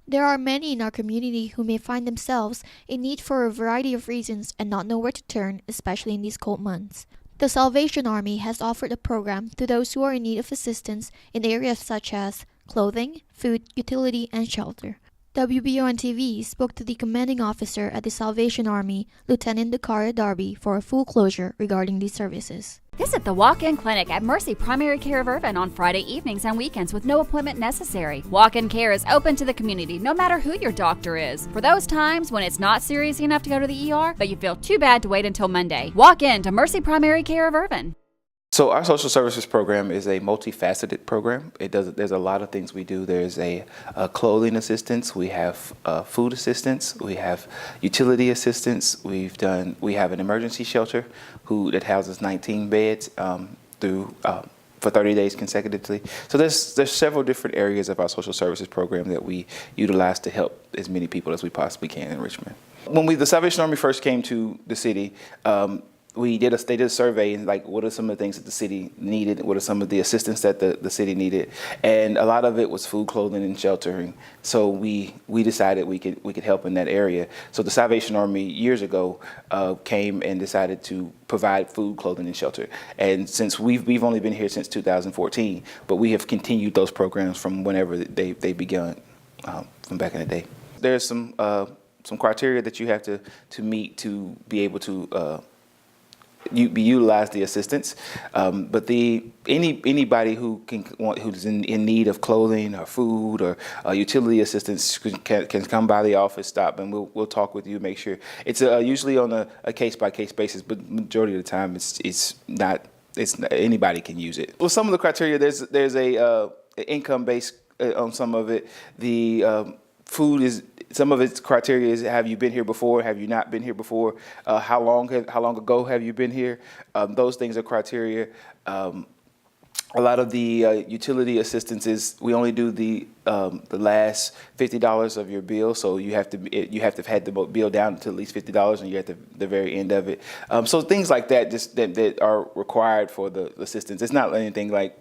There are many in our community who may find themselves in need for a variety of reasons and not know where to turn, especially in these cold months. The Salvation Army has offered a program to those who are in need of assistance in areas such as clothing, food, utility, and shelter. WBON-TV spoke to the commanding officer at the Salvation Army, Lieutenant Dakara Darby, for a full closure regarding these services. Visit the walk-in clinic at Mercy Primary Care of Irvine on Friday evenings and weekends with no appointment necessary. Walk-in care is open to the community no matter who your doctor is. For those times when it's not serious enough to go to the ER, but you feel too bad to wait until Monday, walk in to Mercy Primary Care of Irvine. So our social services program is a multifaceted program. There's a lot of things we do. There's a clothing assistance. We have food assistance. We have utility assistance. We have an emergency shelter that houses 19 beds for 30 days consecutively. So there's several different areas of our social services program that we utilize to help as many people as we possibly can in Richmond. When the Salvation Army first came to the city, they did a survey and what are some of the things that the city needed, what are some of the assistance that the city needed, and a lot of it was food, clothing, and sheltering. So we decided we could help in that area. So the Salvation Army years ago came and decided to provide food, clothing, and shelter. And since we've only been here since 2014, but we have continued those programs from whenever they began from back in the day. There's some criteria that you have to meet to be able to utilize the assistance, but anybody who's in need of clothing or food or utility assistance can come by the office, stop, and we'll talk with you, make sure. It's usually on a case-by-case basis, but majority of the time it's not anybody can use it. Well, some of the criteria, there's a income base on some of it. The food is. Some of its criteria is: have you been here before? Have you not been here before? How long ago have you been here? Those things are criteria. A lot of the utility assistances, we only do the last $50 of your bill, so you have to have had the bill down to at least $50, and you're at the very end of it. So things like that, just that are required for the assistance. It's not anything like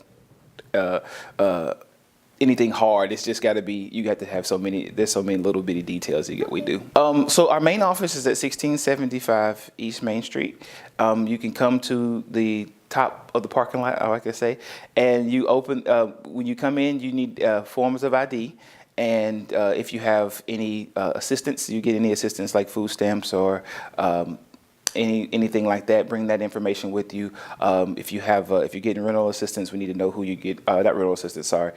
anything hard. It's just got to be, you got to have there's so many little bitty details that we do. So our main office is at 1675 East Main Street. You can come to the top of the parking lot, like I say, and you open, when you come in, you need forms of ID. And if you have any assistance, you get any assistance like food stamps or anything like that, bring that information with you. If you're getting rental assistance, we need to know who you get. Not rental assistance, sorry.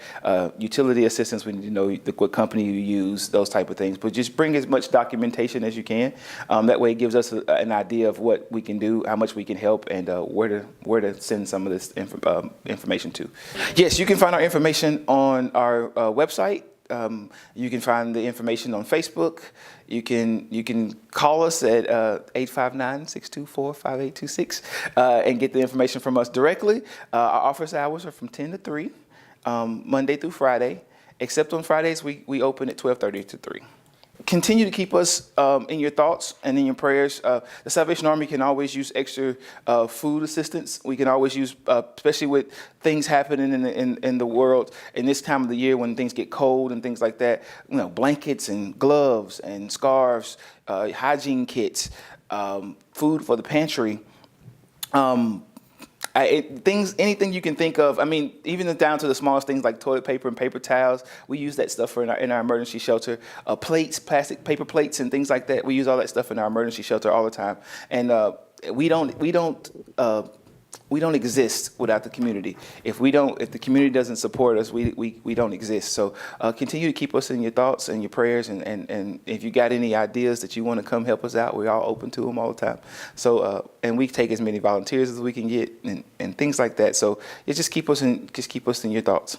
Utility assistance, we need to know what company you use, those type of things. But just bring as much documentation as you can. That way, it gives us an idea of what we can do, how much we can help, and where to send some of this information to. Yes, you can find our information on our website. You can find the information on Facebook. You can call us at 859-624-5826 and get the information from us directly. Our office hours are from 10 to 3, Monday through Friday, except on Fridays we open at 12:30 to 3. Continue to keep us in your thoughts and in your prayers. The Salvation Army can always use extra food assistance. We can always use, especially with things happening in the world in this time of the year when things get cold and things like that. Blankets and gloves and scarves, hygiene kits, food for the pantry. Anything you can think of. I mean, even down to the smallest things like toilet paper and paper towels. We use that stuff in our emergency shelter. Plates, plastic paper plates, and things like that. We use all that stuff in our emergency shelter all the time. And we don't exist without the community. If the community doesn't support us, we don't exist. So continue to keep us in your thoughts and your prayers, and if you got any ideas that you want to come help us out, we're all open to them all the time. So and we take as many volunteers as we can get and things like that. So just keep us in your thoughts.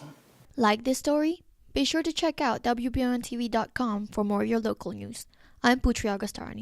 Like this story? Be sure to check out WBONTV.com for more of your local news. I'm Putri Agustarani.